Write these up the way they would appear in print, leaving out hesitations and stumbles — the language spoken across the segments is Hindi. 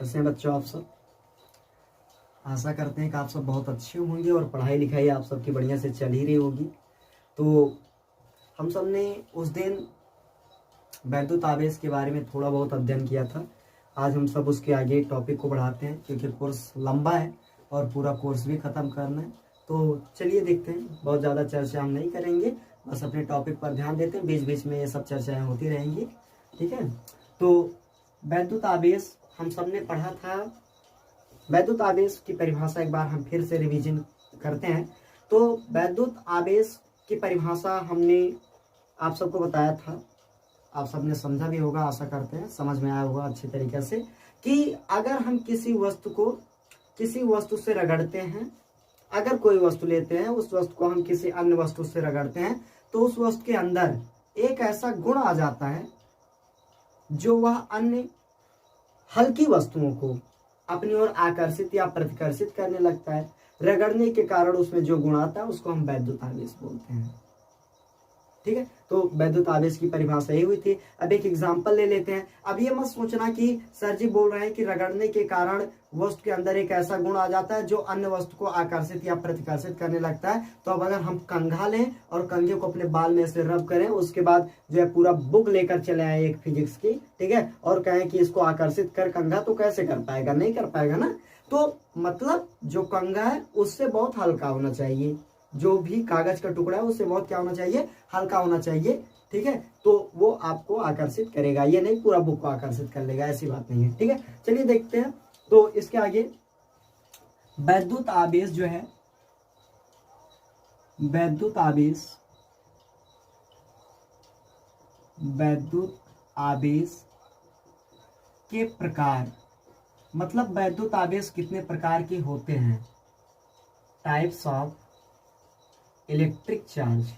कैसे हैं बच्चों आप सब। आशा करते हैं कि आप सब बहुत अच्छे होंगे और पढ़ाई लिखाई आप सबकी बढ़िया से चल ही रही होगी। तो हम सब ने उस दिन वैद्युत आवेश के बारे में थोड़ा बहुत अध्ययन किया था। आज हम सब उसके आगे टॉपिक को बढ़ाते हैं क्योंकि कोर्स लंबा है और पूरा कोर्स भी ख़त्म करना है। तो चलिए देखते हैं, बहुत ज़्यादा चर्चा हम नहीं करेंगे, बस अपने टॉपिक पर ध्यान देते हैं। बीच बीच में ये सब चर्चाएँ होती रहेंगी, ठीक है। तो वैद्युत आवेश हम सब ने पढ़ा था। वैद्युत आवेश की परिभाषा एक बार हम फिर से रिवीजन करते हैं। तो वैद्युत आवेश की परिभाषा हमने आप सबको बताया था, आप सबने समझा भी होगा, आशा करते हैं समझ में आया होगा अच्छी तरीके से, कि अगर हम किसी वस्तु से रगड़ते हैं, अगर कोई वस्तु लेते हैं, उस वस्तु को हम किसी अन्य वस्तु से रगड़ते हैं, तो उस वस्तु के अंदर एक ऐसा गुण आ जाता है जो वह अन्य हल्की वस्तुओं को अपनी ओर आकर्षित या प्रतिकर्षित करने लगता है। रगड़ने के कारण उसमें जो गुण आता है उसको हम वैद्युत आवेश बोलते हैं, ठीक है। तो वैद्युत आवेश की परिभाषा यही हुई थी। अब एक एग्जांपल ले लेते हैं। अब ये मत सोचना कि सर जी बोल रहे हैं कि रगड़ने के कारण वस्तु के अंदर एक ऐसा गुण आ जाता है जो अन्य वस्तु को आकर्षित या प्रतिकर्षित करने लगता है। तो अब अगर हम कंघा लें और कंघे को अपने बाल में से रब करें, उसके बाद जो है पूरा बुक लेकर चले आए एक फिजिक्स की, ठीक है, और कहें कि इसको आकर्षित कर कंघा, तो कैसे कर पाएगा? नहीं कर पाएगा ना। तो मतलब जो कंघा है उससे बहुत हल्का होना चाहिए, जो भी कागज का टुकड़ा है उससे बहुत क्या होना चाहिए? हल्का होना चाहिए, ठीक है। तो वो आपको आकर्षित करेगा, ये नहीं पूरा बुक को आकर्षित कर लेगा, ऐसी बात नहीं है, ठीक है। चलिए देखते हैं। तो इसके आगे वैद्युत आवेश जो है, वैद्युत आवेश के प्रकार, मतलब वैद्युत आवेश कितने प्रकार के होते हैं? Types of electric charge,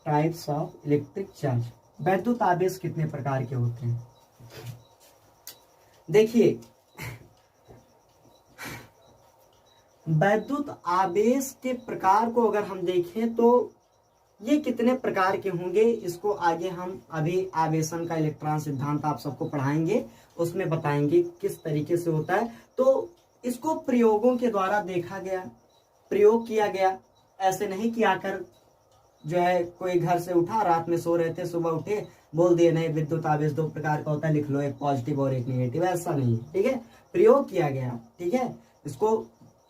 types of electric charge. वैद्युत आवेश कितने प्रकार के होते हैं? देखिए, वैद्युत आवेश के प्रकार को अगर हम देखें तो ये कितने प्रकार के होंगे, इसको आगे हम अभी आवेशन का इलेक्ट्रॉन सिद्धांत आप सबको पढ़ाएंगे, उसमें बताएंगे किस तरीके से होता है। तो इसको प्रयोगों के द्वारा देखा गया, प्रयोग किया गया। ऐसे नहीं कि आकर जो है कोई घर से उठा, रात में सो रहे थे, सुबह उठे, बोल दिए नहीं विद्युत आवेश दो प्रकार का होता है, लिख लो, एक पॉजिटिव और एक नेगेटिव। ऐसा नहीं, ठीक है। प्रयोग किया गया, ठीक है, इसको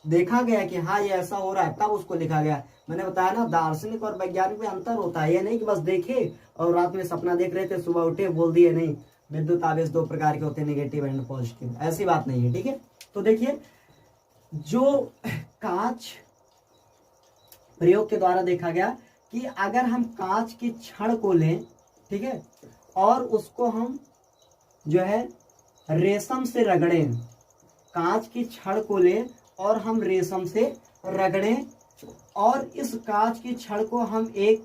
देखा गया कि हाँ ये ऐसा हो रहा है, तब उसको लिखा गया। मैंने बताया ना, दार्शनिक और वैज्ञानिक में अंतर होता है। ये नहीं कि बस देखे और रात में सपना देख रहे थे, सुबह उठे, बोल दिए नहीं विद्युत आवेश दो प्रकार के होते हैं, नेगेटिव एंड पॉजिटिव। ऐसी बात नहीं है, ठीक है। तो देखिए, जो कांच प्रयोग के द्वारा देखा गया कि अगर हम कांच की छड़ को लें, ठीक है, और उसको हम जो है रेशम से रगड़ें, कांच की छड़ को लें और हम रेशम से रगड़ें, और इस कांच की छड़ को हम एक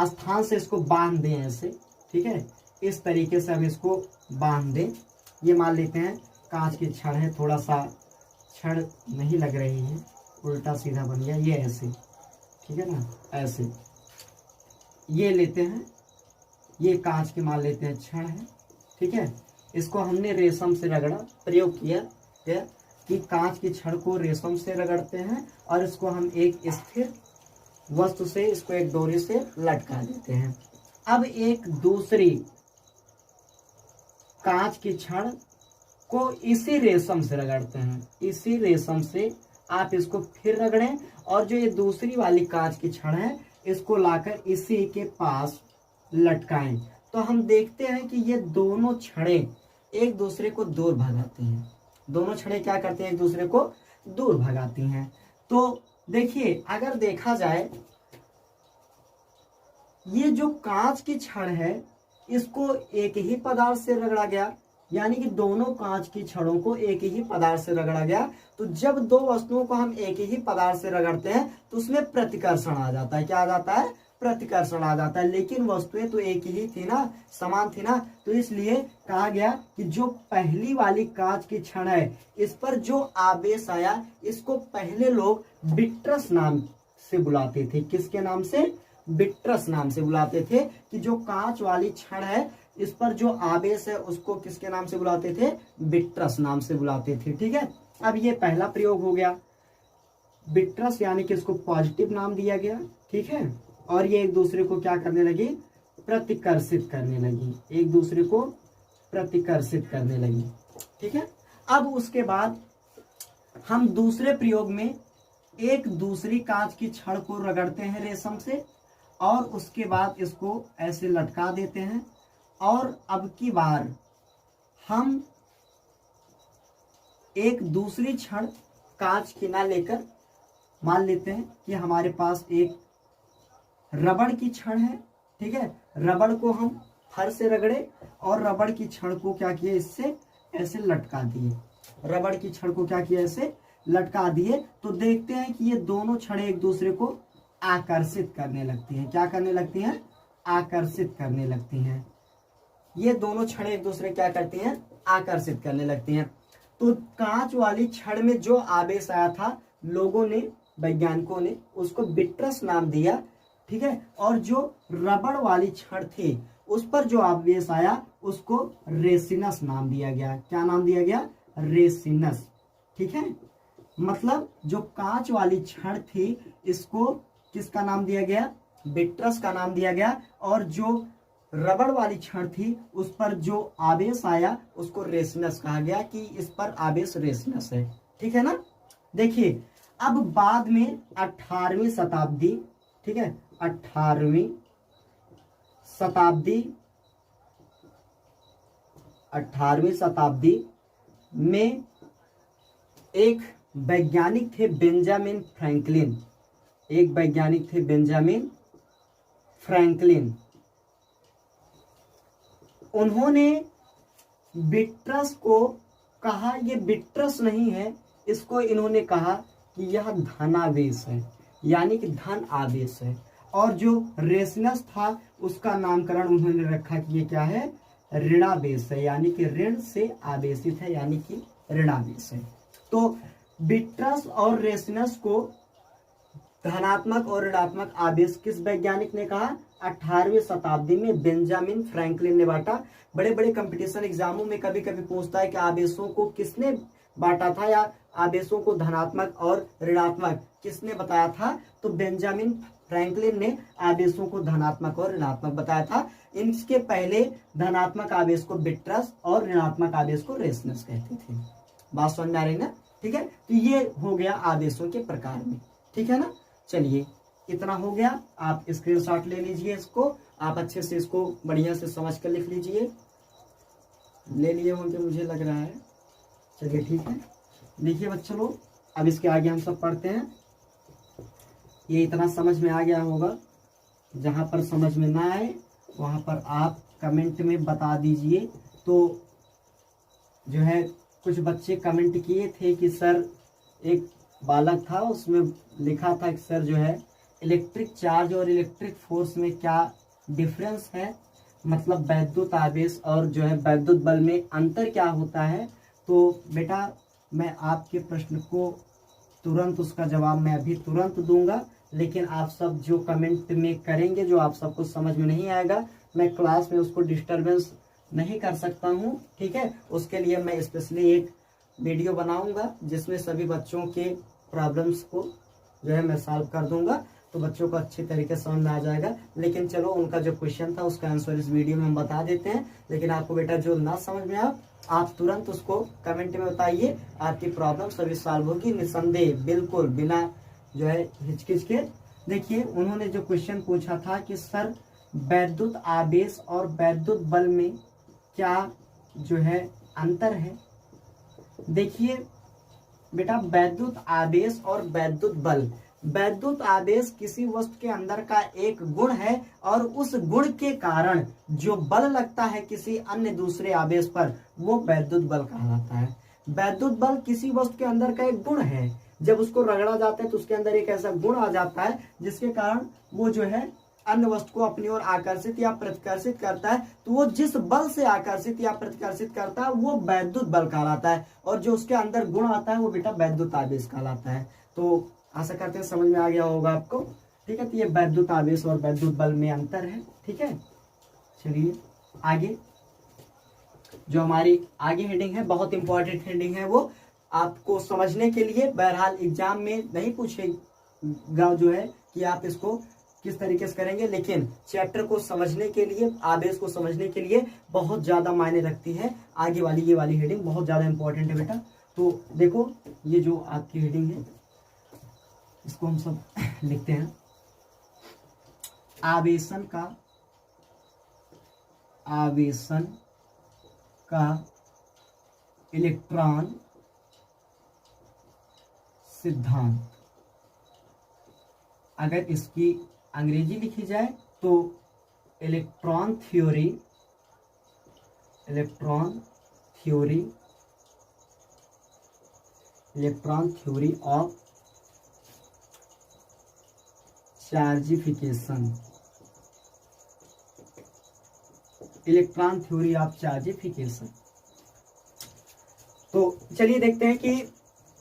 स्थान से इसको बांध दें ऐसे, ठीक है, इस तरीके से हम इसको बांध दें। ये मान लेते हैं कांच की छड़ है, थोड़ा सा छड़ नहीं लग रही है, उल्टा सीधा बन गया, ये ऐसे, ठीक है ना, ऐसे ये लेते हैं, ये कांच की मान लेते हैं छड़ है, ठीक है। इसको हमने रेशम से रगड़ा, प्रयोग किया कि कांच की छड़ को रेशम से रगड़ते हैं और इसको हम एक स्थिर वस्तु से, इसको एक डोरी से लटका देते हैं। अब एक दूसरी कांच की छड़ को इसी रेशम से रगड़ते हैं, इसी रेशम से आप इसको फिर रगड़ें, और जो ये दूसरी वाली कांच की छड़ है इसको लाकर इसी के पास लटकाएं। तो हम देखते हैं कि ये दोनों छड़ें एक दूसरे को दूर भगाती हैं, दोनों छड़ें क्या करते हैं? एक दूसरे को दूर भगाती हैं। तो देखिए, अगर देखा जाए, ये जो कांच की छड़ है इसको एक ही पदार्थ से रगड़ा गया, यानी कि दोनों कांच की छड़ों को एक ही पदार्थ से रगड़ा गया। तो जब दो वस्तुओं को हम एक ही पदार्थ से रगड़ते हैं तो उसमें प्रतिकर्षण आ जाता है। क्या आ जाता है? प्रतिकर्षण आ जाता है। लेकिन वस्तुएं तो एक ही थी ना, समान थी ना, तो इसलिए कहा गया कि जो पहली वाली कांच की छड़ है इस पर जो आवेश आया, इसको पहले लोग विट्रस नाम से बुलाते थे। किसके नाम से? विट्रस नाम से बुलाते थे। कि जो कांच वाली छड़ है इस पर जो आवेश है उसको किसके नाम से बुलाते थे? विट्रस नाम से बुलाते थे। ठीक है, अब ये पहला प्रयोग हो गया, विट्रस यानी कि इसको पॉजिटिव नाम दिया गया। ठीक है, और ये एक दूसरे को क्या करने लगी? प्रतिकर्षित करने लगी, एक दूसरे को प्रतिकर्षित करने लगी। ठीक है, अब उसके बाद हम दूसरे प्रयोग में एक दूसरी कांच की छड़ को रगड़ते हैं रेशम से, और उसके बाद इसको ऐसे लटका देते हैं, और अब की बार हम एक दूसरी छड़ कांच की ना लेकर मान लेते हैं कि हमारे पास एक रबड़ की छड़ है। ठीक है, रबड़ को हम फर से रगड़े और रबड़ की छड़ को क्या किया? इससे ऐसे लटका दिए, रबड़ की छड़ को क्या किया? ऐसे लटका दिए। तो देखते हैं कि ये दोनों छड़ें एक दूसरे को आकर्षित करने लगती हैं। क्या करने लगती हैं? आकर्षित करने लगती हैं। ये दोनों छड़ें एक दूसरे क्या करती हैं? आकर्षित करने लगती हैं। तो कांच वाली छड़ में जो आवेश आया था, लोगों ने, वैज्ञानिकों ने उसको विट्रस नाम दिया। ठीक है, और जो रबड़ वाली छड़ थी उस पर जो आवेश आया उसको रेसिनस नाम दिया गया। क्या नाम दिया गया? रेसिनस। ठीक है, मतलब जो कांच वाली छड़ थी इसको किसका नाम दिया गया? विट्रस का नाम दिया गया, और जो रबड़ वाली छड़ थी उस पर जो आवेश आया उसको रेसिनस कहा गया कि इस पर आवेश रेसिनस है। ठीक है ना। देखिए, अब बाद में 18वीं शताब्दी, ठीक है, 18वीं शताब्दी में एक वैज्ञानिक थे बेंजामिन फ्रैंकलिन, एक वैज्ञानिक थे बेंजामिन फ्रैंकलिन। उन्होंने विट्रस को कहा ये विट्रस नहीं है, इसको इन्होंने कहा कि यह धनावेश है, यानी कि धन आवेश है। और जो रेसिनस था उसका नामकरण उन्होंने रखा कि ये क्या है? ऋणावेश है, यानी कि ऋण से आवेशित है, यानी कि ऋणावेश है। तो विट्रस और रेसिनस को धनात्मक और ऋणात्मक आवेश किस वैज्ञानिक ने कहा? 18वीं शताब्दी में बेंजामिन फ्रैंकलिन ने बांटा। बड़े बड़े कंपटीशन एग्जामों में कभी कभी पूछता है कि आवेशों को किसने बांटा था, या आवेशों को धनात्मक और ऋणात्मक किसने बताया था? तो बेंजामिन फ्रैंकलिन ने आवेशों को धनात्मक और ऋणात्मक बताया था। इनके पहले धनात्मक आवेश को विट्रस और ऋणात्मक आवेश को रेसिनस कहते थे। बात समझ में आ रही ना? ठीक है, तो ये हो गया आवेशों के प्रकार में। ठीक है ना। चलिए, इतना हो गया। आप स्क्रीनशॉट ले लीजिए, इसको आप अच्छे से इसको बढ़िया से समझ कर लिख लीजिए। ले लिए होंगे मुझे लग रहा है। चलिए ठीक है, देखिए बच्चों लोग, अब इसके आगे हम सब पढ़ते हैं। ये इतना समझ में आ गया होगा। जहाँ पर समझ में ना आए वहाँ पर आप कमेंट में बता दीजिए। तो जो है कुछ बच्चे कमेंट किए थे कि सर, एक बालक था उसमें लिखा था कि सर जो है इलेक्ट्रिक चार्ज और इलेक्ट्रिक फोर्स में क्या डिफरेंस है, मतलब वैद्युत आवेश और जो है वैद्युत बल में अंतर क्या होता है। तो बेटा, मैं आपके प्रश्न को तुरंत उसका जवाब मैं अभी तुरंत दूंगा, लेकिन आप सब जो कमेंट में करेंगे, जो आप सबको समझ में नहीं आएगा, मैं क्लास में उसको डिस्टरबेंस नहीं कर सकता हूँ। ठीक है, उसके लिए मैं स्पेशली एक वीडियो बनाऊंगा जिसमें सभी बच्चों के प्रॉब्लम्स को जो है मैं सॉल्व कर दूंगा, तो बच्चों को अच्छी तरीके से समझ में आ जाएगा। लेकिन चलो, उनका जो क्वेश्चन था उसका आंसर इस वीडियो में हम बता देते हैं। लेकिन आपको बेटा जो ना समझ में आया, आप तुरंत उसको कमेंट में बताइए, आपकी प्रॉब्लम सभी सॉल्व होगी निसंदेह, बिल्कुल बिना जो है हिचकिच के। देखिए, उन्होंने जो क्वेश्चन पूछा था कि सर वैद्युत आवेश और वैद्युत बल में क्या जो है अंतर है। देखिए बेटा, वैद्युत आवेश और वैद्युत बल, वैद्युत आवेश किसी वस्तु के अंदर का एक गुण है, और उस गुण के कारण जो बल लगता है किसी अन्य दूसरे आवेश पर, वो वैद्युत बल कहलाता है। वैद्युत बल किसी वस्तु के अंदर का एक गुण है, जब उसको रगड़ा जाता है तो उसके अंदर एक ऐसा गुण आ जाता है जिसके कारण वो जो है अन्य वस्तु को अपनी ओर आकर्षित या प्रतिकर्षित करता है। तो वो जिस बल से आकर्षित या प्रतिकर्षित करता है वो वैद्युत बल कहलाता है, और जो उसके अंदर गुण आता है वो बेटा वैद्युत आवेश कहलाता है। तो आशा करते हैं समझ में आ गया होगा आपको। ठीक है, तो ये वैद्युत आवेश और वैद्युत बल में अंतर है। ठीक है, चलिए आगे। जो हमारी आगे हेडिंग है बहुत इंपॉर्टेंट हेडिंग है, वो आपको समझने के लिए बहरहाल एग्जाम में नहीं पूछेगा जो है कि आप इसको किस तरीके से करेंगे, लेकिन चैप्टर को समझने के लिए, आवेश को समझने के लिए बहुत ज्यादा मायने रखती है आगे वाली ये वाली हेडिंग, बहुत ज्यादा इंपॉर्टेंट है बेटा। तो देखो ये जो आपकी हेडिंग है इसको हम सब लिखते हैं, आवेशन का इलेक्ट्रॉन सिद्धांत। अगर इसकी अंग्रेजी लिखी जाए तो electron theory of chargification, electron theory of chargification. तो चलिए देखते हैं कि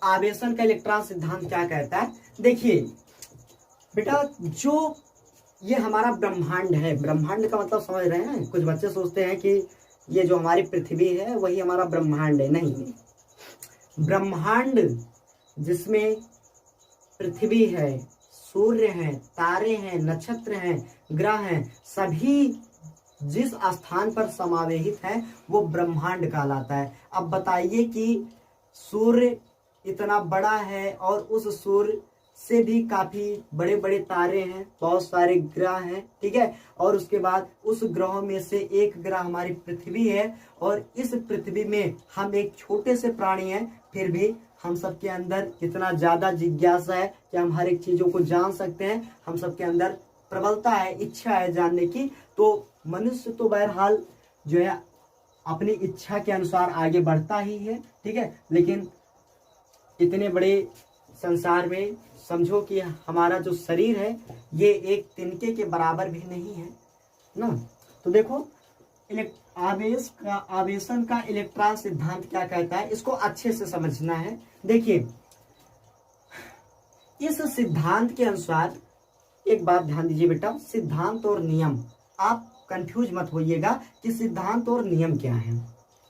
आवेशन का इलेक्ट्रॉन सिद्धांत क्या कहता है। देखिए बेटा, जो ये हमारा ब्रह्मांड है, ब्रह्मांड का मतलब समझ रहे हैं, कुछ बच्चे सोचते हैं कि ये जो हमारी पृथ्वी है वही हमारा ब्रह्मांड है, नहीं। ब्रह्मांड जिसमें पृथ्वी है, सूर्य है, तारे हैं, नक्षत्र हैं, ग्रह हैं, सभी जिस स्थान पर समावेशित है वो ब्रह्मांड कहलाता है। अब बताइए कि सूर्य इतना बड़ा है और उस सूर्य से भी काफी बड़े बड़े तारे हैं, बहुत सारे ग्रह हैं, ठीक है, और उसके बाद उस ग्रहों में से एक ग्रह हमारी पृथ्वी है, और इस पृथ्वी में हम एक छोटे से प्राणी हैं, फिर भी हम सबके अंदर इतना ज्यादा जिज्ञासा है कि हम हर एक चीजों को जान सकते हैं, हम सबके अंदर प्रबलता है, इच्छा है जानने की। तो मनुष्य तो बहरहाल जो है अपनी इच्छा के अनुसार आगे बढ़ता ही है, ठीक है, लेकिन इतने बड़े संसार में समझो कि हमारा जो शरीर है ये एक तिनके के बराबर भी नहीं है ना। तो देखो आवेशन का इलेक्ट्रॉन सिद्धांत क्या कहता है, इसको अच्छे से समझना है। देखिए इस सिद्धांत के अनुसार एक बात ध्यान दीजिए बेटा, सिद्धांत और नियम, आप कंफ्यूज मत होइएगा कि सिद्धांत और नियम क्या है।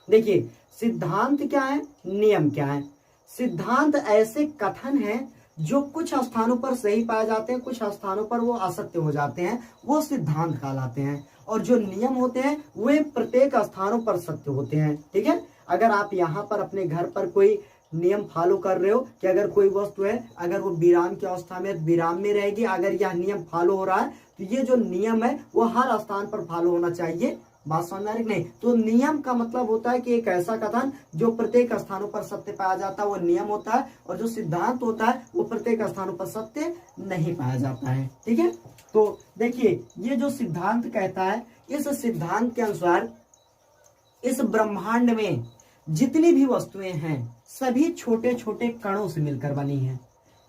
देखिए सिद्धांत क्या है, नियम क्या है। सिद्धांत ऐसे कथन हैं जो कुछ स्थानों पर सही पाए जाते हैं, कुछ स्थानों पर वो असत्य हो जाते हैं, वो सिद्धांत कहलाते हैं। और जो नियम होते हैं वे प्रत्येक स्थानों पर सत्य होते हैं, ठीक है। अगर आप यहाँ पर अपने घर पर कोई नियम फॉलो कर रहे हो कि अगर कोई वस्तु है, अगर वो विराम की अवस्था में विराम में रहेगी, अगर यह नियम फॉलो हो रहा है तो ये जो नियम है वो हर स्थान पर फॉलो होना चाहिए। बात समझ आ रही नहीं? तो नियम का मतलब होता है कि एक ऐसा कथन जो प्रत्येक स्थानों पर सत्य पाया जाता है वो नियम होता है, और जो सिद्धांत होता है वो प्रत्येक स्थानों पर सत्य नहीं पाया जाता है, ठीक है। तो देखिए ये जो सिद्धांत कहता है, इस सिद्धांत के अनुसार इस ब्रह्मांड में जितनी भी वस्तुएं हैं सभी छोटे छोटे कणों से मिलकर बनी हैं।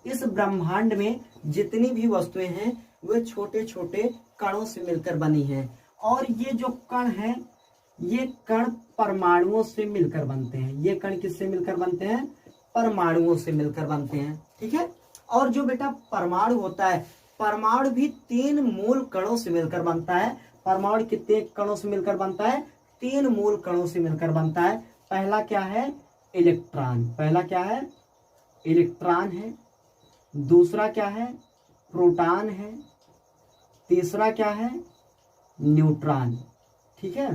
इस ब्रह्मांड में जितनी भी वस्तुएं हैं वे छोटे छोटे कणों से मिलकर बनी हैं, और ये जो कण हैं ये कण परमाणुओं से मिलकर बनते हैं। ये कण किससे मिलकर बनते हैं? परमाणुओं से मिलकर बनते हैं, ठीक है। और जो बेटा परमाणु होता है, परमाणु भी 3 मूल कणों से मिलकर बनता है। परमाणु कितने कणों से मिलकर बनता है? 3 मूल कणों से मिलकर बनता है। पहला क्या है? इलेक्ट्रॉन। पहला क्या है? इलेक्ट्रॉन है। दूसरा क्या है? प्रोटॉन है। तीसरा क्या है? न्यूट्रॉन, ठीक है।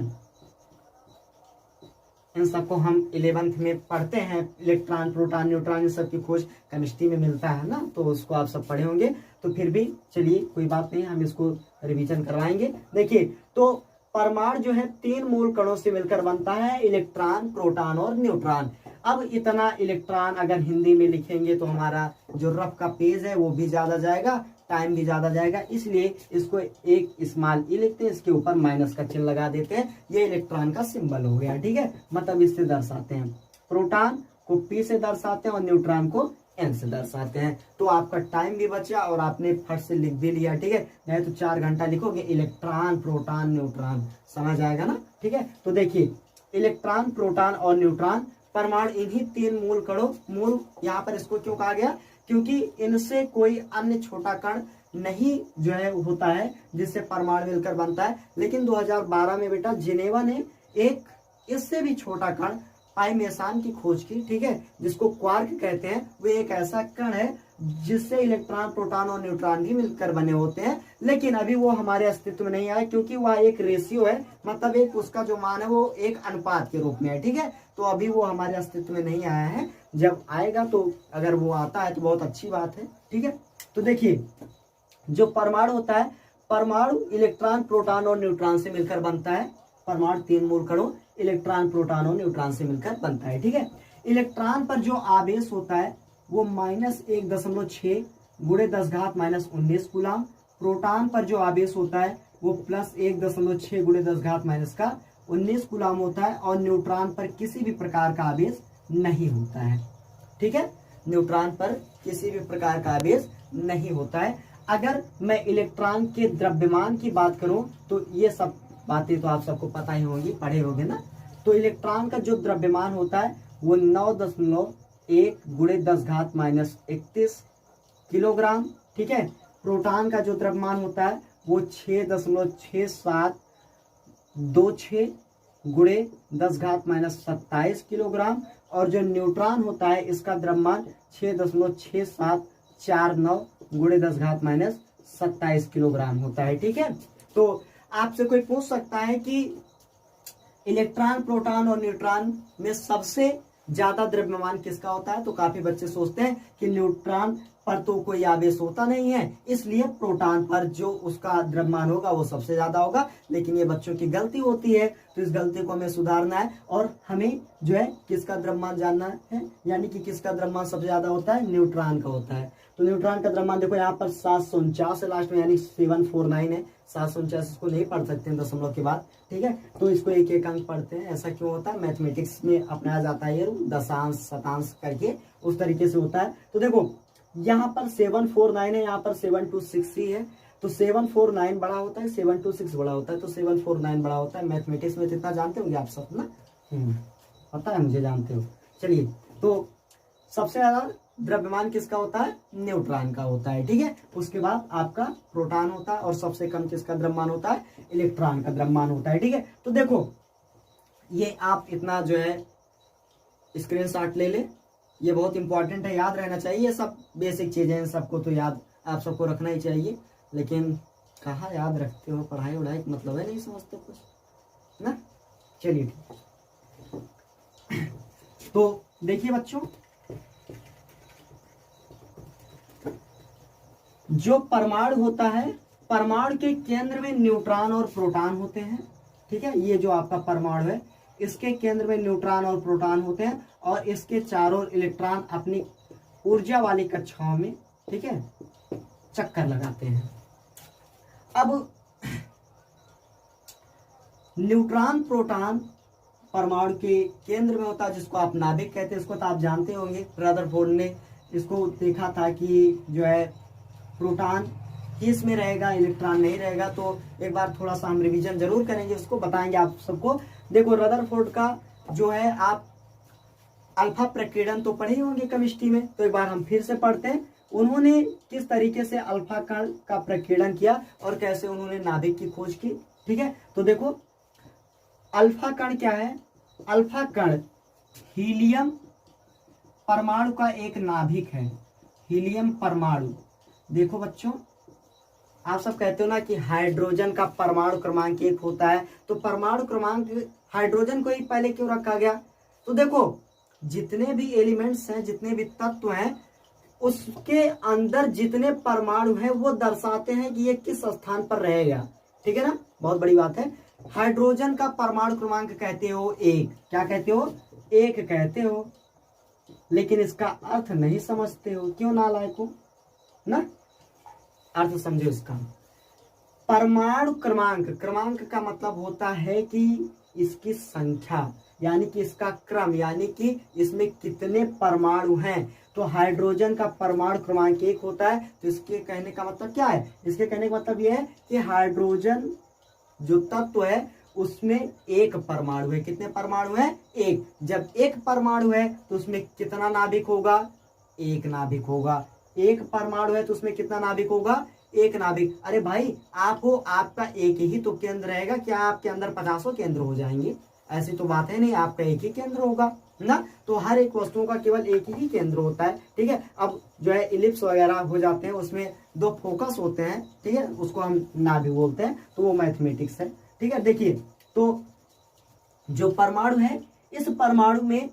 इन सबको हम 11th में पढ़ते हैं, इलेक्ट्रॉन, प्रोटॉन, न्यूट्रॉन, इन सब की खोज केमिस्ट्री में मिलता है ना, तो उसको आप सब पढ़े होंगे। तो फिर भी चलिए कोई बात नहीं, हम इसको रिवीजन करवाएंगे। देखिए तो परमाणु जो है 3 मूल कणों से मिलकर बनता है, इलेक्ट्रॉन, प्रोटॉन और न्यूट्रॉन। अब इतना इलेक्ट्रॉन अगर हिंदी में लिखेंगे तो हमारा जो रफ का पेज है वो भी ज्यादा जाएगा, टाइम भी ज्यादा जाएगा, इसलिए इसको एक स्मॉल ई लिखते हैं, इसके ऊपर माइनस का चिन्ह लगा देते हैं। ये इलेक्ट्रॉन का सिंबल हो गया, ठीक है, मतलब इससे दर्शाते हैं। प्रोटॉन को P से दर्शाते हैं और न्यूट्रॉन को N से दर्शाते हैं। तो आपका टाइम भी बचा और आपने फट से लिख भी लिया, ठीक है। नहीं तो 4 घंटा लिखोगे इलेक्ट्रॉन, प्रोटॉन, न्यूट्रॉन, समझ आएगा ना, ठीक है। तो देखिए इलेक्ट्रॉन, प्रोटॉन और न्यूट्रॉन परमाणु इन्हीं 3 मूल कणों, मूल यहाँ पर इसको क्यों कहा गया? क्योंकि इनसे कोई अन्य छोटा कण नहीं जो है होता है जिससे परमाणु मिलकर बनता है। लेकिन 2012 में बेटा जिनेवा ने एक इससे भी छोटा कण पाई मेसान की खोज की, ठीक है, जिसको क्वार्क कहते हैं। वो एक ऐसा कण है जिससे इलेक्ट्रॉन, प्रोटॉन और न्यूट्रॉन भी मिलकर बने होते हैं, लेकिन अभी वो हमारे अस्तित्व में नहीं आया क्योंकि वह एक रेशियो है, मतलब एक उसका जो मान है वो एक अनुपात के रूप में है, ठीक है। तो अभी वो हमारे अस्तित्व में नहीं आया है, जब आएगा तो अगर वो आता है तो बहुत अच्छी बात है, ठीक है। तो देखिए जो परमाणु होता है, परमाणु इलेक्ट्रॉन, प्रोटॉन और न्यूट्रॉन से मिलकर बनता है। परमाणु 3 मूल कणों इलेक्ट्रॉन, प्रोटॉन और न्यूट्रॉन से मिलकर बनता है, ठीक है। इलेक्ट्रॉन पर जो आवेश होता है वो -1.6 गुणे 10⁻−19 कूलम। प्रोटॉन पर जो आवेश होता है वो +1.6 गुणे 10⁻19 कूलम होता है। और न्यूट्रॉन पर किसी भी प्रकार का आवेश नहीं होता है, ठीक है। न्यूट्रॉन पर किसी भी प्रकार का आवेश नहीं होता है। अगर मैं इलेक्ट्रॉन के द्रव्यमान की बात करूं तो ये सब बातें तो आप सबको पता ही होंगी, पढ़े होंगे ना। तो इलेक्ट्रॉन का जो द्रव्यमान होता है वो 9.1 गुणे 10⁻31 किलोग्राम, ठीक है। प्रोटॉन का जो द्रव्यमान होता है वो 6.6726 गुणे 10⁻27 किलोग्राम। और जो न्यूट्रॉन होता है इसका द्रव्यमान 6.6749 गुणे 10⁻27 किलोग्राम होता है, ठीक है। तो आपसे कोई पूछ सकता है कि इलेक्ट्रॉन, प्रोटॉन और न्यूट्रॉन में सबसे ज्यादा द्रव्यमान किसका होता है, तो काफी बच्चे सोचते हैं कि न्यूट्रॉन पर तो कोई आवेश होता नहीं है, इसलिए प्रोटॉन पर जो उसका द्रव्यमान होगा वो सबसे ज्यादा होगा। लेकिन ये बच्चों की गलती होती है, तो इस गलती को हमें सुधारना है और हमें जो है किसका द्रव्यमान जानना है, यानी कि किसका द्रव्यमान सबसे ज्यादा होता है, न्यूट्रॉन का होता है। तो न्यूट्रॉन का द्रव्यमान देखो यहाँ पर 749 है लास्ट में, यानी 749 है। 749 इसको नहीं पढ़ सकते हैं दशमलव के बाद, ठीक है। तो इसको एक एक अंक पढ़ते हैं। ऐसा क्यों होता है, मैथमेटिक्स में अपनाया जाता है ये दशांश शतांश करके, उस तरीके से होता है। तो देखो यहाँ पर 749 है, यहाँ पर 726 ही है। तो 749 बड़ा होता है, 726 बड़ा होता है, तो 749 बड़ा होता है। मैथमेटिक्स में तो इतना जानते होंगे आप सब ना, पता है मुझे, जानते हो। चलिए, तो सबसे ज्यादा द्रव्यमान किसका होता है, न्यूट्रॉन का होता है, ठीक है। उसके बाद आपका प्रोटॉन होता है और सबसे कम किसका द्रव्यमान होता है, इलेक्ट्रॉन का द्रव्यमान होता है, ठीक है। तो देखो ये आप इतना जो है स्क्रीनशॉट ले ले, ये बहुत इंपॉर्टेंट है, याद रहना चाहिए। ये सब बेसिक चीजें हैं, सबको तो याद आप सबको रखना ही चाहिए, लेकिन कहाँ याद रखते हो, पढ़ाई उढ़ाई का मतलब है नहीं समझते कुछ ना। चलिए तो देखिए बच्चों, जो परमाणु होता है, परमाणु के केंद्र में न्यूट्रॉन और प्रोटॉन होते हैं, ठीक है। ये जो आपका परमाणु है इसके केंद्र में न्यूट्रॉन और प्रोटॉन होते हैं और इसके चारों इलेक्ट्रॉन अपनी ऊर्जा वाली कक्षाओं में, ठीक है, चक्कर लगाते हैं। अब न्यूट्रॉन, प्रोटॉन परमाणु के केंद्र में होता है, जिसको आप नाभिक कहते हैं। इसको तो आप जानते होंगे, रदरफोर्ड ने इसको देखा था कि जो है प्रोटॉन किस में रहेगा, इलेक्ट्रॉन नहीं रहेगा। तो एक बार थोड़ा सा हम रिवीजन जरूर करेंगे, उसको बताएंगे आप सबको। देखो रदरफोर्ड का जो है, आप अल्फा प्रकीर्णन तो पढ़े होंगे केमिस्ट्री में, तो एक बार हम फिर से पढ़ते हैं। उन्होंने किस तरीके से अल्फा कण का प्रकीर्णन किया और कैसे उन्होंने नाभिक की खोज की, ठीक है। तो देखो अल्फा कण क्या है, अल्फा कण हीलियम परमाणु का एक नाभिक है, हीलियम परमाणु। देखो बच्चों, आप सब कहते हो ना कि हाइड्रोजन का परमाणु क्रमांक 1 होता है, तो परमाणु क्रमांक हाइड्रोजन को ही पहले क्यों रखा गया। तो देखो जितने भी एलिमेंट्स हैं, जितने भी तत्व हैं, उसके अंदर जितने परमाणु हैं वो दर्शाते हैं कि ये किस स्थान पर रहेगा, ठीक है ना। बहुत बड़ी बात है। हाइड्रोजन का परमाणु क्रमांक कहते हो 1, क्या कहते हो, 1 कहते हो, लेकिन इसका अर्थ नहीं समझते हो, क्यों नालायक हो ना। अर्थ समझो इसका। परमाणु क्रमांक, क्रमांक का मतलब होता है कि इसकी संख्या, यानी कि इसका क्रम, यानी कि इसमें कितने परमाणु हैं। तो हाइड्रोजन का परमाणु क्रमांक 1 होता है, तो इसके कहने का मतलब क्या है, इसके कहने का मतलब यह है कि हाइड्रोजन जो तत्व है उसमें 1 परमाणु है। कितने परमाणु है, 1। जब 1 परमाणु है तो उसमें कितना नाभिक होगा, 1 नाभिक होगा। 1 परमाणु है तो उसमें कितना नाभिक होगा, 1 नाभिक। अरे भाई आप हो, आपका एक ही तो केंद्र रहेगा, क्या आपके अंदर 50 केंद्र हो जाएंगे, ऐसी तो बात है नहीं, आपका एक ही केंद्र होगा ना। तो हर एक वस्तुओं का केवल एक ही केंद्र होता है, ठीक है। अब जो है इलिप्स वगैरह हो जाते हैं, उसमें 2 फोकस होते हैं, ठीक है, उसको हम नाभिक बोलते हैं, तो वो मैथमेटिक्स है, ठीक है। देखिए, तो जो परमाणु है, इस परमाणु में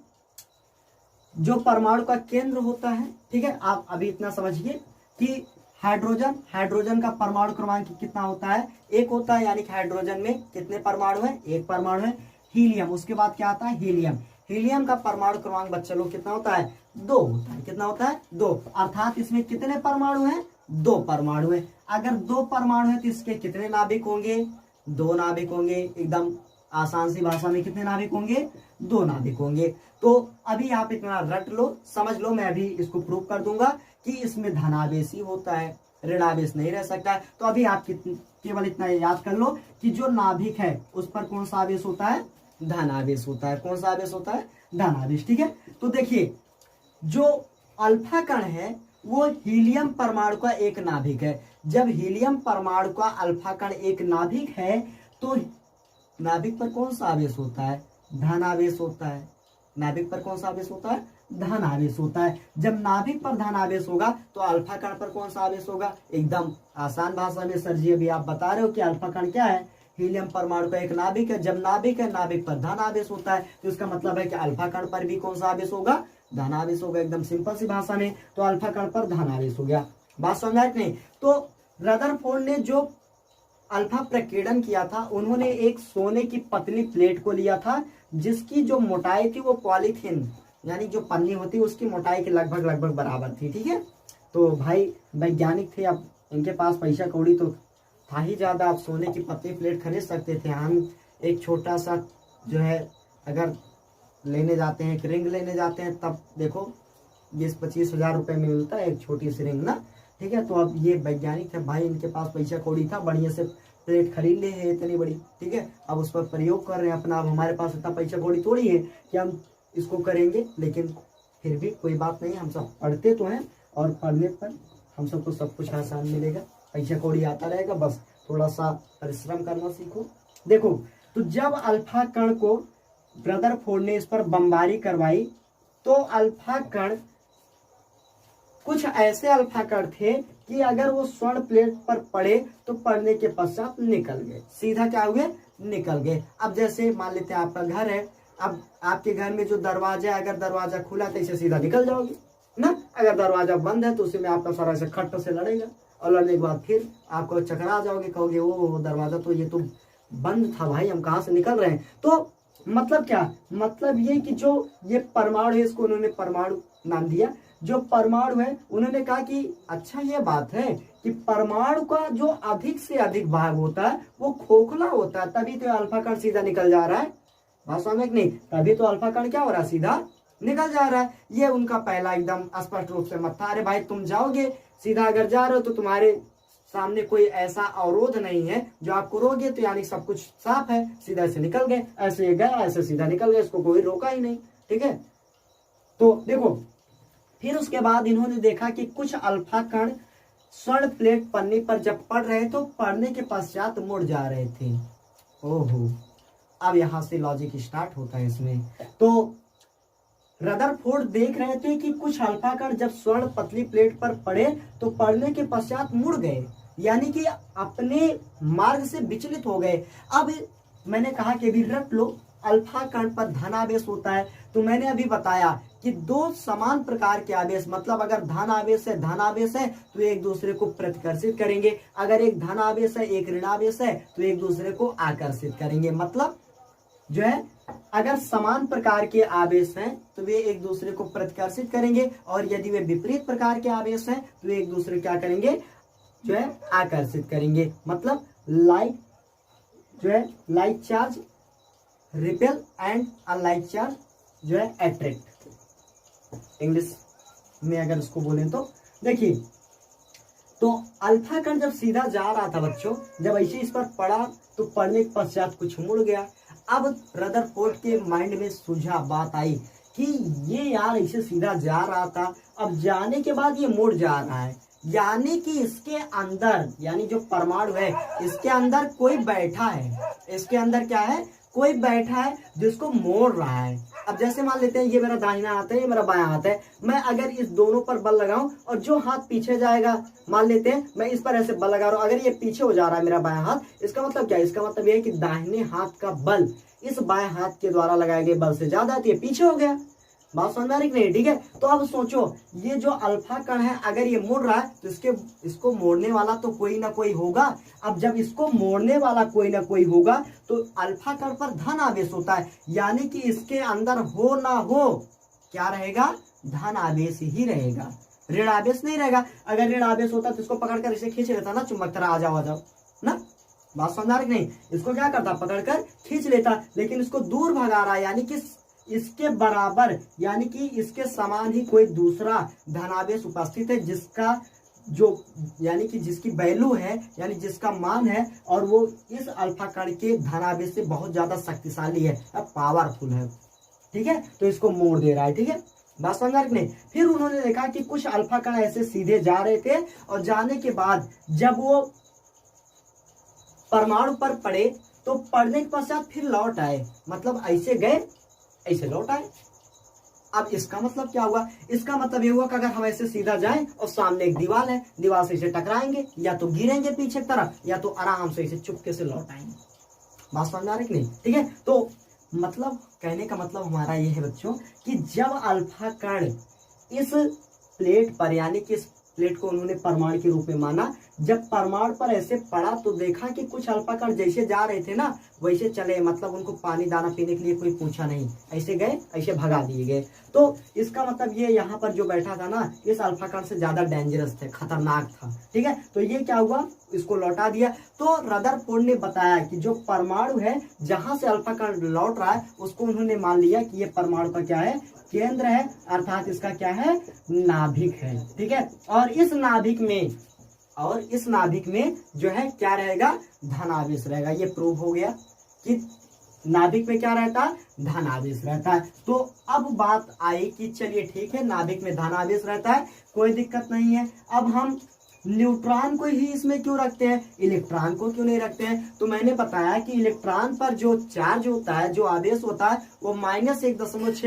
जो परमाणु का केंद्र होता है, ठीक है, आप अभी इतना समझिए कि हाइड्रोजन का परमाणु क्रमांक कितना होता है, 1 होता है, यानी कि हाइड्रोजन में कितने परमाणु है, 1 परमाणु है। हीलियम, उसके बाद क्या आता है, हीलियम का परमाणु क्रमांक बच्चे लोग कितना होता है, 2 होता है। कितना होता है, 2, अर्थात इसमें कितने परमाणु हैं, 2 परमाणु है। अगर 2 परमाणु है तो इसके कितने नाभिक होंगे, 2 नाभिक होंगे। एकदम आसान सी भाषा में कितने नाभिक होंगे, 2 नाभिक होंगे। तो अभी आप इतना रट लो, समझ लो, मैं अभी इसको प्रूव कर दूंगा कि इसमें धनावेश ही होता है, ऋणावेश नहीं रह सकता है। तो अभी आप केवल इतना याद कर लो कि जो नाभिक है उस पर कौन सा आवेश होता है, धनावेश होता है। कौन सा आवेश होता है, धनावेश, ठीक है। तो देखिए, जो अल्फा कण है वो हीलियम परमाणु का एक नाभिक है। जब हीलियम परमाणु का अल्फा कण एक नाभिक है तो नाभिक पर कौन सा आवेश होता है, धनावेश होता है। नाभिक पर कौन सा आवेश होता है, धन आवेश होता है। जब नाभिक पर धन आवेश होगा तो अल्फा कण पर कौन सा आवेश होगा। एकदम आसान भाषा में सर जी अभी आप बता रहे हो कि अल्फा कण क्या है, हीलियम परमाणु का एक नाभिक है। जब नाभिक है, नाभिक पर धन आवेश होता है, तो इसका मतलब है कि अल्फा कण पर भी कौन सा आवेश होगा, धन आवेश होगा। एकदम सिंपल सी भाषा में, तो अल्फा कण पर धन आवेश हो गया। बात समझ आए नहीं। तो रदरफोर्ड ने जो अल्फा प्रकीर्णन किया था, उन्होंने एक सोने की पतली प्लेट को लिया था जिसकी जो मोटाई थी वो पॉलीथीन यानी जो पन्नी होती है उसकी मोटाई के लगभग बराबर थी, ठीक है। तो भाई वैज्ञानिक थे, अब इनके पास पैसा कौड़ी तो था ही ज्यादा, आप सोने की पतली प्लेट खरीद सकते थे। हम एक छोटा सा जो है अगर लेने जाते हैं, एक रिंग लेने जाते हैं, तब देखो 20-25 हजार रुपए में मिलता है एक छोटी सी रिंग ना, ठीक है। तो अब ये वैज्ञानिक थे भाई, इनके पास पैसा कौड़ी था, बढ़िया से प्लेट खरीद ले है इतनी बड़ी, ठीक है। अब उस पर प्रयोग कर रहे हैं अपना। अब हमारे पास इतना पैसा कौड़ी थोड़ी है कि हम इसको करेंगे, लेकिन फिर भी कोई बात नहीं, हम सब पढ़ते तो हैं और पढ़ने पर हम सबको सब कुछ आसान मिलेगा, पैसा कौड़ी आता रहेगा, बस थोड़ा सा परिश्रम करना सीखो। देखो, तो जब अल्फा कण को रदरफोर्ड ने इस पर बमबारी करवाई तो अल्फा कण, कुछ ऐसे अल्फा कण थे कि अगर वो स्वर्ण प्लेट पर पड़े तो पड़ने के पश्चात निकल गए, सीधा क्या हुए, निकल गए। अब जैसे मान लेते हैं आपका घर है, अब आपके घर में जो दरवाजा है, अगर दरवाजा खुला तो इसे सीधा निकल जाओगे ना, अगर दरवाजा बंद है तो उसी में आपका सारा से खट से लड़ेगा, और लड़ने के बाद फिर आपको चकरा जाओगे, कहोगे वो दरवाजा तो ये तो बंद था भाई, हम कहाँ से निकल रहे हैं। तो मतलब क्या, मतलब ये कि जो ये परमाणु है, इसको उन्होंने परमाणु नाम दिया। जो परमाणु है उन्होंने कहा कि अच्छा ये बात है कि परमाणु का जो अधिक से अधिक भाग होता है वो खोखला होता है, तभी तो अल्फा कण सीधा निकल जा रहा है। बात समझ में नहीं, तभी तो अल्फा कण क्या हो रहा है, सीधा निकल जा रहा है। ये उनका पहला एकदम स्पष्ट रूप से मत था। अरे भाई तुम जाओगे सीधा, अगर जा रहे हो तो तुम्हारे सामने कोई ऐसा अवरोध नहीं है जो आपको रोके, तो यानी सब कुछ साफ है, सीधा से निकल गए, ऐसे गए ऐसे सीधा निकल गए, इसको कोई रोका ही नहीं, ठीक है। तो देखो, फिर उसके बाद इन्होंने देखा कि कुछ अल्फा कण स्वर्ण प्लेट पन्नी पर जब पड़ रहे तो पड़ने के पश्चात मुड़ जा रहे थे। ओहो, अब यहां से लॉजिक स्टार्ट होता है इसमें। तो रदरफोर्ड देख रहे थे कि कुछ अल्फा कण जब स्वर्ण पतली प्लेट पर पड़े तो पड़ने के पश्चात मुड़ गए, यानी कि अपने मार्ग से विचलित हो गए। अब मैंने कहा कि अभी रट लो, अल्फा कण पर धनावेश होता है, तो मैंने अभी बताया कि 2 समान प्रकार के आवेश, मतलब अगर धन आवेश है तो एक दूसरे को प्रतिकर्षित करेंगे, अगर एक धन आवेश है एक ऋणावेश है तो एक दूसरे को आकर्षित करेंगे। मतलब जो है अगर समान प्रकार के आवेश हैं तो वे एक दूसरे को प्रतिकर्षित करेंगे, और यदि वे विपरीत प्रकार के आवेश हैं तो वे एक दूसरे क्या करेंगे, जो है आकर्षित करेंगे। मतलब like charge repel and unlike charge जो है अट्रैक्ट, इंग्लिश में अगर उसको बोले तो। देखिए, तो अल्फा कण जब सीधा जा रहा था बच्चों, जब ऐसे इस पर पड़ा तो पड़ने के पश्चात कुछ मुड़ गया। अब रदरफोर्ड के माइंड में सूझा, बात आई कि ये यार ऐसे सीधा जा रहा था, अब जाने के बाद ये मुड़ जा रहा है, यानी कि इसके अंदर, यानी जो परमाणु है इसके अंदर कोई बैठा है, इसके अंदर क्या है, कोई बैठा है जो इसको मोड़ रहा है। अब जैसे मान लेते हैं ये मेरा दाहिना हाथ है, ये मेरा बायां हाथ है, मैं अगर इस दोनों पर बल लगाऊं और जो हाथ पीछे जाएगा, मान लेते हैं मैं इस पर ऐसे बल लगा रहा हूं, अगर ये पीछे हो जा रहा है मेरा बायां हाथ, इसका मतलब क्या है? इसका मतलब ये है कि दाहिने हाथ का बल इस बाएं हाथ के द्वारा लगाए गए बल से ज्यादा है, तो ये पीछे हो गया। बात समझ में आ रही नहीं? ठीक है, तो अब सोचो ये जो अल्फा कण है अगर ये मुड़ रहा है तो इसको मोड़ने वाला तो कोई ना कोई होगा। अब जब इसको मोड़ने वाला कोई ना कोई होगा तो अल्फा कण पर धन आवेश होता है, यानी कि इसके अंदर हो ना हो क्या रहेगा? धन आवेश ही रहेगा, ऋण आवेश नहीं रहेगा। अगर ऋण आवेश होता तो इसको पकड़कर इसे खींच लेता ना, चुंबक तरह आ जाओ ना। बात समझ आ रही नहीं? इसको क्या करता? पकड़कर खींच लेता, लेकिन इसको दूर भगा रहा है, यानी कि इसके बराबर यानी कि इसके समान ही कोई दूसरा धनावेश उपस्थित है जिसका जो यानी कि जिसकी वैल्यू है यानी जिसका मान है और वो इस अल्फा कण के धनावेश से बहुत ज्यादा शक्तिशाली है, पावरफुल है। ठीक है, तो इसको मोड़ दे रहा है। ठीक है, बात समझ आ रही नहीं? फिर उन्होंने देखा कि कुछ अल्फा कण ऐसे सीधे जा रहे थे और जाने के बाद जब वो परमाणु पर पड़े तो पड़ने के पश्चात फिर लौट आए, मतलब ऐसे गए ऐसे लौट आए। अब इसका मतलब क्या हुआ? इसका मतलब ये हुआ कि अगर हम ऐसे सीधा जाएं और सामने एक दीवार है, दीवार से इसे टकराएंगे या तो गिरेंगे पीछे की तरफ या तो आराम से इसे चुपके से लौट आएंगे। बात समझ आ रही कि नहीं? ठीक है, तो मतलब कहने का मतलब हमारा ये है बच्चों कि जब अल्फा कण इस प्लेट पर यानी कि इस प्लेट को उन्होंने परमाणु के रूप में माना, जब परमाणु पर ऐसे पड़ा तो देखा कि कुछ अल्फा कण जैसे जा रहे थे ना वैसे चले, मतलब उनको पानी दाना पीने के लिए कोई पूछा नहीं, ऐसे गए ऐसे भगा दिए गए। तो इसका मतलब ये यहाँ पर जो बैठा था ना इस अल्फा कण से ज्यादा डेंजरस थे, खतरनाक था। ठीक है, तो ये क्या हुआ? इसको लौटा दिया। तो रदरफोर्ड ने बताया कि जो परमाणु है जहां से अल्फा कण लौट रहा है उसको उन्होंने मान लिया कि ये परमाणु का क्या है? केंद्र है, अर्थात इसका क्या है? नाभिक है। ठीक है, और इस नाभिक में जो है क्या रहेगा? धनावेश रहेगा। ये प्रूव हो गया कि नाभिक में क्या रहता है? धनावेश रहता है। तो अब बात आई कि चलिए ठीक है, नाभिक में धनावेश रहता है, कोई दिक्कत नहीं है। अब हम न्यूट्रॉन को ही इसमें क्यों रखते हैं, इलेक्ट्रॉन को क्यों नहीं रखते हैं? तो मैंने बताया कि इलेक्ट्रॉन पर जो चार्ज होता है, जो आवेश होता है वो -1.6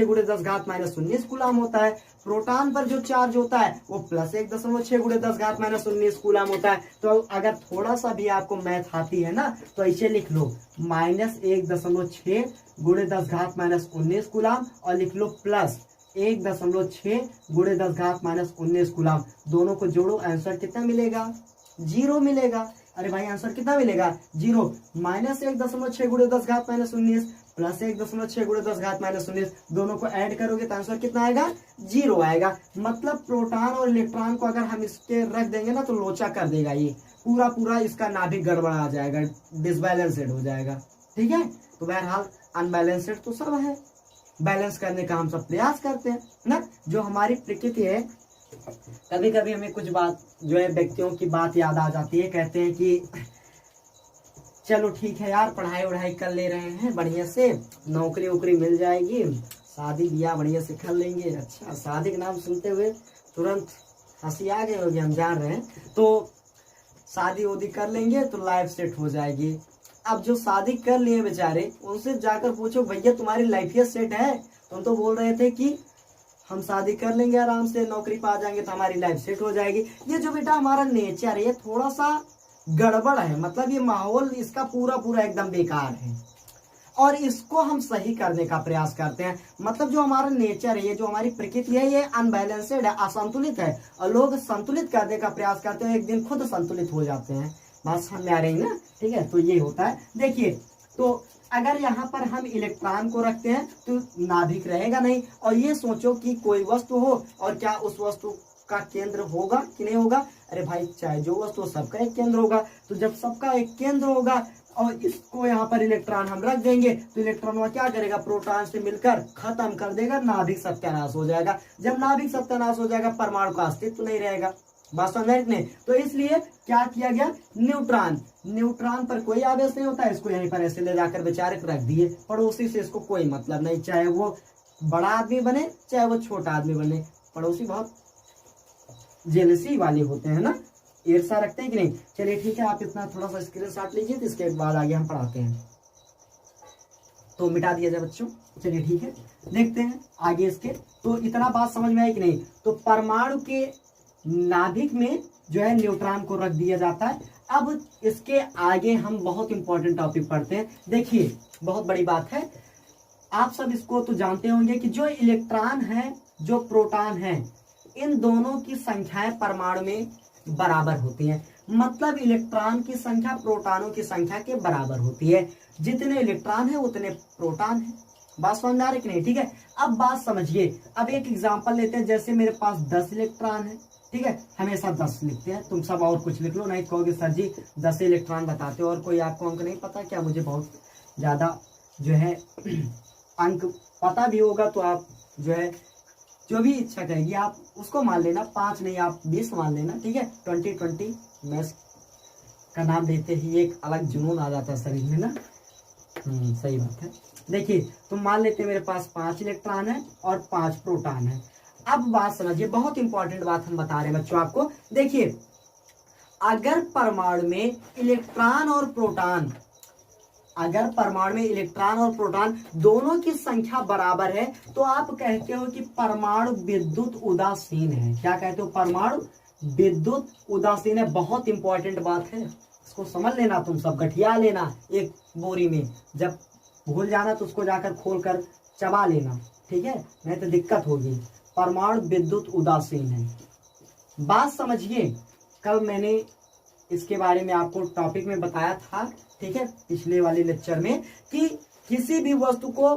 × 10⁻⁻19 कूलम होता है। प्रोटॉन पर जो चार्ज होता है वो +1.6 × 10⁻⁻19 कूलम होता है। तो अगर थोड़ा सा भी आपको मैथ आती है ना तो ऐसे लिख लो -1.6 × 10⁻⁻19 कूलम और लिख लो +1.6 × 10⁻⁻19 कूलम। दोनों को जोड़ो, आंसर कितना मिलेगा? 0 मिलेगा। अरे भाई आंसर कितना मिलेगा? 0। -1.6 × 10⁻⁻19 +1.6 × 10⁻⁻19 दोनों को ऐड करोगे तो आंसर कितना आएगा? 0 आएगा। मतलब प्रोटॉन और इलेक्ट्रॉन को अगर हम इसके रख देंगे ना तो लोचा कर देगा, ये पूरा इसका नाभिक गड़बड़ा जाएगा, डिसबैलेंस्ड हो जाएगा। ठीक है, तो बहरहाल अनबैलेंस्ड तो सब है, बैलेंस करने का हम सब प्रयास करते हैं ना। जो हमारी प्रकृति है, कभी कभी हमें कुछ बात जो है व्यक्तियों की बात याद आ जाती है, कहते हैं कि चलो ठीक है यार, पढ़ाई वढ़ाई कर ले रहे हैं बढ़िया से, नौकरी वोकरी मिल जाएगी, शादी ब्याह बढ़िया से कर लेंगे। अच्छा, शादी का नाम सुनते हुए तुरंत हंसी आ गई होगी, हम जान रहे हैं। तो शादी वोदी कर लेंगे तो लाइफ सेट हो जाएगी। अब जो शादी कर लिए बेचारे, उनसे जाकर पूछो भैया तुम्हारी लाइफ ही सेट है? तुम तो बोल रहे थे कि हम शादी कर लेंगे आराम से, नौकरी पा जाएंगे तो हमारी लाइफ सेट हो जाएगी। ये जो बेटा हमारा नेचर है ये थोड़ा सा गड़बड़ है, मतलब ये माहौल इसका पूरा एकदम बेकार है और इसको हम सही करने का प्रयास करते हैं। मतलब जो हमारा नेचर है, ये जो हमारी प्रकृति है, ये अनबैलेंस्ड है, असंतुलित है और लोग संतुलित करने का प्रयास करते हैं, एक दिन खुद संतुलित हो जाते हैं। बात समझ में आ रही ना? ठीक है, तो ये होता है। देखिए, तो अगर यहाँ पर हम इलेक्ट्रॉन को रखते हैं तो नाभिक रहेगा नहीं। और ये सोचो कि कोई वस्तु हो और क्या उस वस्तु का केंद्र होगा कि नहीं होगा? अरे भाई, चाहे जो वस्तु सबका एक केंद्र होगा। तो जब सबका एक केंद्र होगा और इसको यहाँ पर इलेक्ट्रॉन हम रख देंगे तो इलेक्ट्रॉन वह क्या करेगा? प्रोटॉन से मिलकर खत्म कर देगा, नाभिक सत्यानाश हो जाएगा। जब नाभिक सत्यानाश हो जाएगा परमाणु का अस्तित्व नहीं रहेगा। बात समझ में? तो इसलिए क्या किया गया? न्यूट्रॉन पर कोई आवेश नहीं होता है, इसको यहीं पर ऐसे ले जाकर बेचारे को रख दिए। पड़ोसी से इसको कोई मतलब नहीं, चाहे वो बड़ा आदमी बने चाहे वो छोटा आदमी बने, पड़ोसी बहुत जेलसी वाले होते हैं ना, ईर्ष्या रखते हैं कि नहीं। चलिए ठीक है, आप इतना थोड़ा सा स्क्रीनशॉट लीजिए तो इसके बाद आगे हम पढ़ाते हैं। तो मिटा दिया जाए बच्चों। चलिए ठीक है, देखते हैं आगे इसके। तो इतना बात समझ में आई कि नहीं? तो परमाणु के नाभिक में जो है न्यूट्रॉन को रख दिया जाता है। अब इसके आगे हम बहुत इंपॉर्टेंट टॉपिक पढ़ते हैं। देखिए बहुत बड़ी बात है, आप सब इसको तो जानते होंगे कि जो इलेक्ट्रॉन है, जो प्रोटॉन है, इन दोनों की संख्याएं परमाणु में बराबर होती हैं। मतलब इलेक्ट्रॉन की संख्या प्रोटॉनों की संख्या के बराबर होती है। जितने इलेक्ट्रॉन है उतने प्रोटॉन है। बात समझ में आ रही कि नहीं? ठीक है, अब बात समझिए। अब एक एग्जांपल लेते हैं, जैसे मेरे पास 10 इलेक्ट्रॉन है, ठीक है, हमेशा 10 लिखते हैं। तुम सब और कुछ लिख लो, नहीं कहोगे सर जी 10 इलेक्ट्रॉन बताते हो और कोई आपको अंक नहीं पता क्या? मुझे बहुत ज्यादा जो है अंक पता भी होगा, तो आप जो है जो भी इच्छा करेगी आप उसको मान लेना। 5 नहीं, आप 20 मान लेना, ठीक है। 20 मैथ्स का नाम देते ही एक अलग जुनून आ जाता है शरीर में ना। सही बात है। देखिए तुम मान लेते मेरे पास 5 इलेक्ट्रॉन है और 5 प्रोटॉन है। अब बात समझिए, बहुत इंपॉर्टेंट बात हम बता रहे हैं बच्चों आपको। देखिए अगर परमाणु में इलेक्ट्रॉन और प्रोटॉन, अगर परमाणु में इलेक्ट्रॉन और प्रोटॉन दोनों की संख्या बराबर है तो आप कहते हो कि परमाणु विद्युत उदासीन है। क्या कहते हो? परमाणु विद्युत उदासीन है। बहुत इंपॉर्टेंट बात है, इसको समझ लेना, तुम सब गठिया लेना एक बोरी में। जब भूल जाना तो उसको जाकर खोल कर चबा लेना, ठीक है, नहीं तो दिक्कत होगी। परमाणु विद्युत उदासीन है। बात समझिए, कल मैंने इसके बारे में आपको टॉपिक में बताया था, ठीक है, पिछले वाले लेक्चर में, कि किसी भी वस्तु को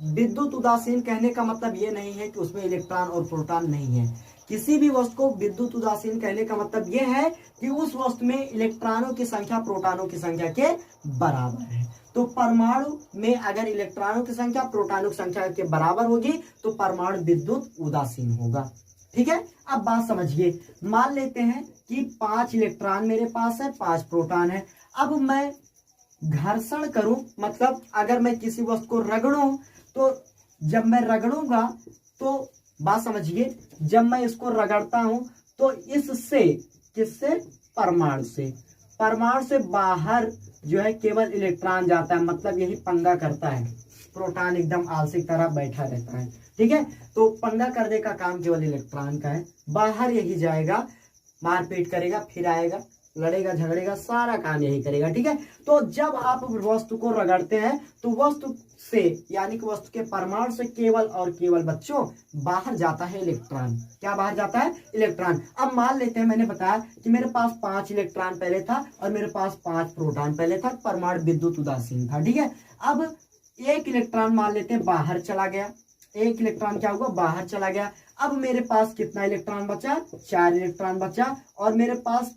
विद्युत उदासीन कहने का मतलब ये नहीं है कि उसमें इलेक्ट्रॉन और प्रोटॉन नहीं है। किसी भी वस्तु को विद्युत उदासीन कहने का मतलब ये है कि उस वस्तु में इलेक्ट्रॉनों की संख्या प्रोटॉनों की संख्या के बराबर है। तो परमाणु में अगर इलेक्ट्रॉनों की संख्या प्रोटॉनों की संख्या के बराबर होगी तो परमाणु विद्युत उदासीन होगा। ठीक है, अब बात समझिए। मान लेते हैं कि 5 इलेक्ट्रॉन मेरे पास है, 5 प्रोटॉन है। अब मैं घर्षण करूं, मतलब अगर मैं किसी वस्तु को रगड़ूं, तो जब मैं रगड़ूंगा तो बात समझिए, जब मैं इसको रगड़ता हूं तो इससे, किससे? परमाणु से, परमाणु से बाहर जो है केवल इलेक्ट्रॉन जाता है। मतलब यही पंगा करता है, प्रोटॉन एकदम आलसी तरह बैठा रहता है, ठीक है। तो पंगा करने का काम केवल इलेक्ट्रॉन का है, बाहर यही जाएगा, मारपीट करेगा, फिर आएगा, लड़ेगा, झगड़ेगा, सारा काम यही करेगा, ठीक है। तो जब आप वस्तु को रगड़ते हैं तो वस्तु से, यानी कि वस्तु के परमाणु से केवल और केवल बच्चों बाहर जाता है इलेक्ट्रॉन। क्या बाहर जाता है? इलेक्ट्रॉन। अब मान लेते हैं, मैंने बताया कि मेरे पास 5 इलेक्ट्रॉन पहले था और मेरे पास 5 प्रोटॉन पहले था, परमाणु विद्युत उदासीन था, ठीक है। अब एक इलेक्ट्रॉन मान लेते हैं बाहर चला गया, एक इलेक्ट्रॉन क्या हुआ? बाहर चला गया। अब मेरे पास कितना इलेक्ट्रॉन बचा? 4 इलेक्ट्रॉन बचा। और मेरे पास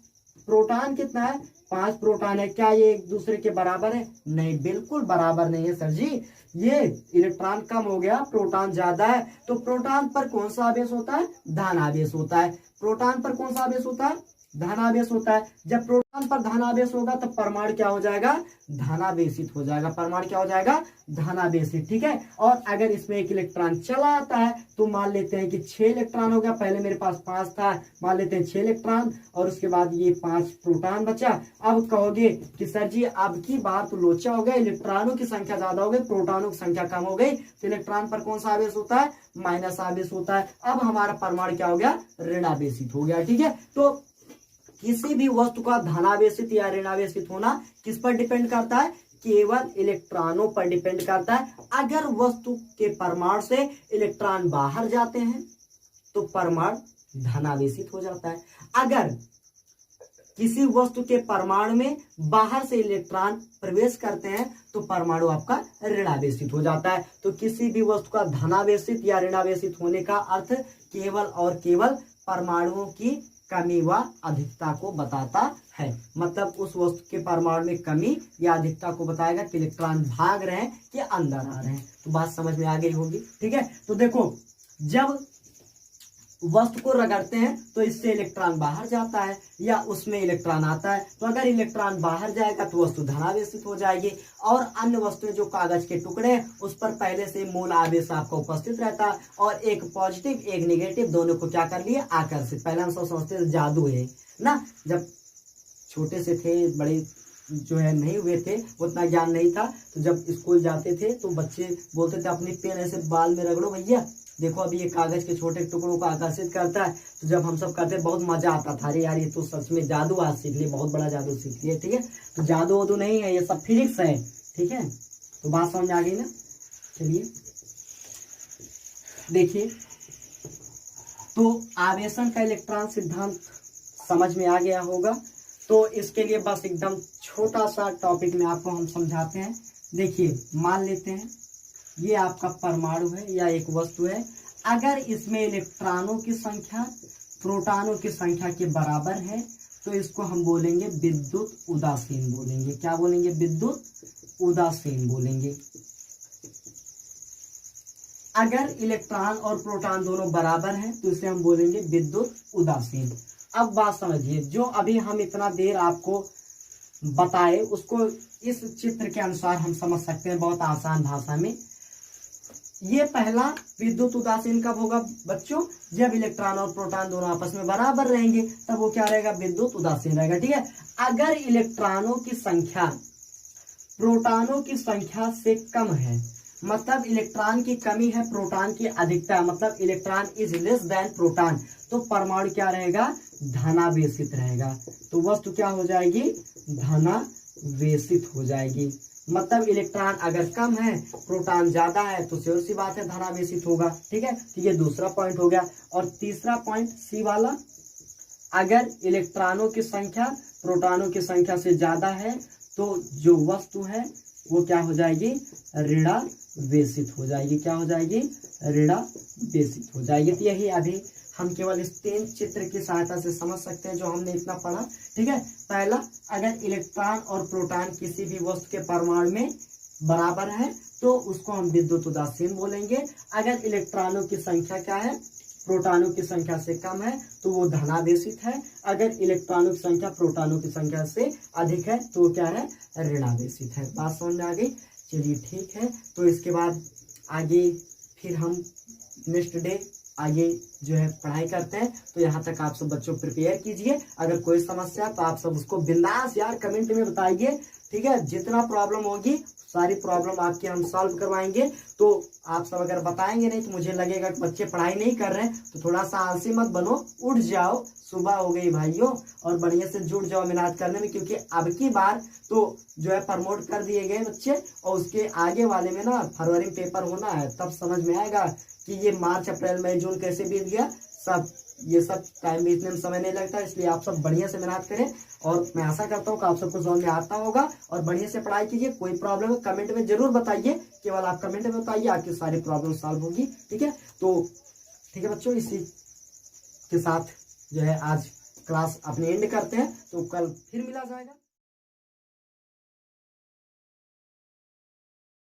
प्रोटॉन कितना है? 5 प्रोटॉन है। क्या ये एक दूसरे के बराबर है? नहीं, बिल्कुल बराबर नहीं है सर जी। ये इलेक्ट्रॉन कम हो गया, प्रोटॉन ज्यादा है। तो प्रोटॉन पर कौन सा आवेश होता है? धन आवेश होता है। प्रोटॉन पर कौन सा आवेश होता है? धन आवेश होता है। जब प्रोटॉन पर धन आवेश होगा तब परमाणु क्या हो जाएगा? धनावेशित हो जाएगा। परमाणु क्या हो जाएगा? धनावेशित, ठीक है। और अगर इसमें एक इलेक्ट्रॉन चला आता है तो मान लेते हैं कि 6 इलेक्ट्रॉन हो गया। पहले मेरे पास 5 था, मान लेते हैं 6 इलेक्ट्रॉन, और उसके बाद ये 5 प्रोटॉन बचा। अब कहोगे कि सर जी अब की बार तो लोचा हो गया, इलेक्ट्रॉनों की संख्या ज्यादा हो गई, प्रोटॉनों की संख्या कम हो गई। तो इलेक्ट्रॉन पर कौन सा आवेश होता है? माइनस आवेश होता है। अब हमारा परमाणु क्या हो गया? ऋणावेशित हो गया, ठीक है। तो किसी भी वस्तु का धनावेशित या ऋणावेशित होना किस पर डिपेंड करता है? केवल इलेक्ट्रॉनों पर डिपेंड करता है। अगर वस्तु के परमाणु से इलेक्ट्रॉन बाहर जाते हैं तो परमाणु धनावेशित हो जाता है। अगर किसी वस्तु के परमाणु में बाहर से इलेक्ट्रॉन प्रवेश करते हैं तो परमाणु आपका ऋणावेशित हो जाता है। तो किसी भी वस्तु का धनावेशित या ऋणावेशित होने का अर्थ केवल और केवल परमाणुओं की कमी व अधिकता को बताता है। मतलब उस वस्तु के परमाणु में कमी या अधिकता को बताएगा कि इलेक्ट्रॉन भाग रहे हैं कि अंदर आ रहे हैं। तो बात समझ में आ गई होगी, ठीक है। तो देखो, जब वस्तु को रगड़ते हैं तो इससे इलेक्ट्रॉन बाहर जाता है या उसमें इलेक्ट्रॉन आता है। तो अगर इलेक्ट्रॉन बाहर जाएगा तो वस्तु धनावेशित हो जाएगी। और अन्य वस्तुएं जो कागज के टुकड़े हैं उस पर पहले से मूल आवेश आपका उपस्थित रहता है, और एक पॉजिटिव एक नेगेटिव दोनों को क्या कर लिए? आकर्षित। पहले हम सब समझते थे जादू है ना, जब छोटे से थे, बड़े जो है नहीं हुए थे, उतना ज्ञान नहीं था। तो जब स्कूल जाते थे तो बच्चे बोलते थे अपनी पेन ऐसे बाल में रगड़ो भैया, देखो अभी ये कागज के छोटे टुकड़ों को आकर्षित करता है। तो जब हम सब करते बहुत मजा आता था, अरे यार ये तो सच में जादू आज सीख लिए, बहुत बड़ा जादू सीख लिए। ठीक है, तो जादू वादू नहीं है, ये सब फिजिक्स है। ठीक है, तो बात समझ आ गई ना। चलिए देखिए, तो आवेशन का इलेक्ट्रॉन सिद्धांत समझ में आ गया होगा। तो इसके लिए बस एकदम छोटा सा टॉपिक में आपको हम समझाते हैं। देखिए, मान लेते हैं ये आपका परमाणु है या एक वस्तु है, अगर इसमें इलेक्ट्रॉनों की संख्या प्रोटॉनों की संख्या के बराबर है तो इसको हम बोलेंगे विद्युत उदासीन बोलेंगे। क्या बोलेंगे? विद्युत उदासीन बोलेंगे। अगर इलेक्ट्रॉन और प्रोटॉन दोनों बराबर हैं तो इसे हम बोलेंगे विद्युत उदासीन। अब बात समझिए, जो अभी हम इतना देर आपको बताए उसको इस चित्र के अनुसार हम समझ सकते हैं बहुत आसान भाषा में। ये पहला विद्युत उदासीन कब होगा बच्चों? जब इलेक्ट्रॉन और प्रोटॉन दोनों आपस में बराबर रहेंगे, तब वो क्या रहेगा? विद्युत उदासीन रहेगा। ठीक है, अगर इलेक्ट्रॉनों की संख्या प्रोटॉनों की संख्या से कम है, मतलब इलेक्ट्रॉन की कमी है, प्रोटॉन की अधिकता, मतलब electron is less than proton, तो परमाणु क्या रहेगा? धनावेशित रहेगा। तो वस्तु क्या हो जाएगी? धनावेशित हो जाएगी। मतलब इलेक्ट्रॉन अगर कम है, प्रोटॉन ज्यादा है, तो सिर्फ सी बात है धनावेशित होगा। ठीक है, तो ये दूसरा पॉइंट हो गया। और तीसरा पॉइंट सी वाला, अगर इलेक्ट्रॉनों की संख्या प्रोटॉनों की संख्या से ज्यादा है तो जो वस्तु है वो क्या हो जाएगी? ऋणावेशित हो जाएगी। क्या हो जाएगी? ऋणावेशित हो जाएगी। तो यही अभी हम केवल इस 3 चित्र की सहायता से समझ सकते हैं जो हमने इतना पढ़ा। ठीक है, पहला, अगर इलेक्ट्रॉन और प्रोटॉन किसी भी वस्तु के परमाणु में बराबर है तो उसको हम विद्युत उदासीन बोलेंगे। अगर इलेक्ट्रॉनों की संख्या क्या है? प्रोटॉनों की संख्या से कम है तो वो धनावेशित है। अगर इलेक्ट्रॉनों की संख्या प्रोटॉनों की संख्या से अधिक है तो क्या है? ऋणावेशित है। बात समझ में आ गई? चलिए ठीक है, तो इसके बाद आगे फिर हम नेक्स्ट डे आगे जो है पढ़ाई करते हैं। तो यहाँ तक आप सब बच्चों प्रिपेयर कीजिए। अगर कोई समस्या तो आप सब उसको बिंदास यार कमेंट में बताइए। ठीक है, जितना प्रॉब्लम होगी सारी प्रॉब्लम आपकी हम सॉल्व करवाएंगे। तो आप सब अगर बताएंगे नहीं तो मुझे लगेगा कि बच्चे पढ़ाई नहीं कर रहे हैं। तो थोड़ा सा आलसी मत बनो, उठ जाओ, सुबह हो गई भाइयों, और बढ़िया से जुट जाओ मेहनत करने में, क्योंकि अब की बार तो जो है प्रमोट कर दिए गए बच्चे, और उसके आगे वाले में ना फरवरी में पेपर होना है, तब समझ में आएगा कि ये मार्च अप्रैल मई जून कैसे बीत गया। सब ये सब टाइम बीतने में समय नहीं लगता, इसलिए आप सब बढ़िया से मेहनत करें। और मैं आशा करता हूँ कि आप सबको समझ में आता होगा और बढ़िया से पढ़ाई कीजिए। कोई प्रॉब्लम है कमेंट में जरूर बताइए, केवल आप कमेंट में बताइए, आपकी सारी प्रॉब्लम सॉल्व होगी। ठीक है, तो ठीक है बच्चों, इसी के साथ जो है आज क्लास अपनी एंड करते हैं। तो कल फिर मिला जाएगा।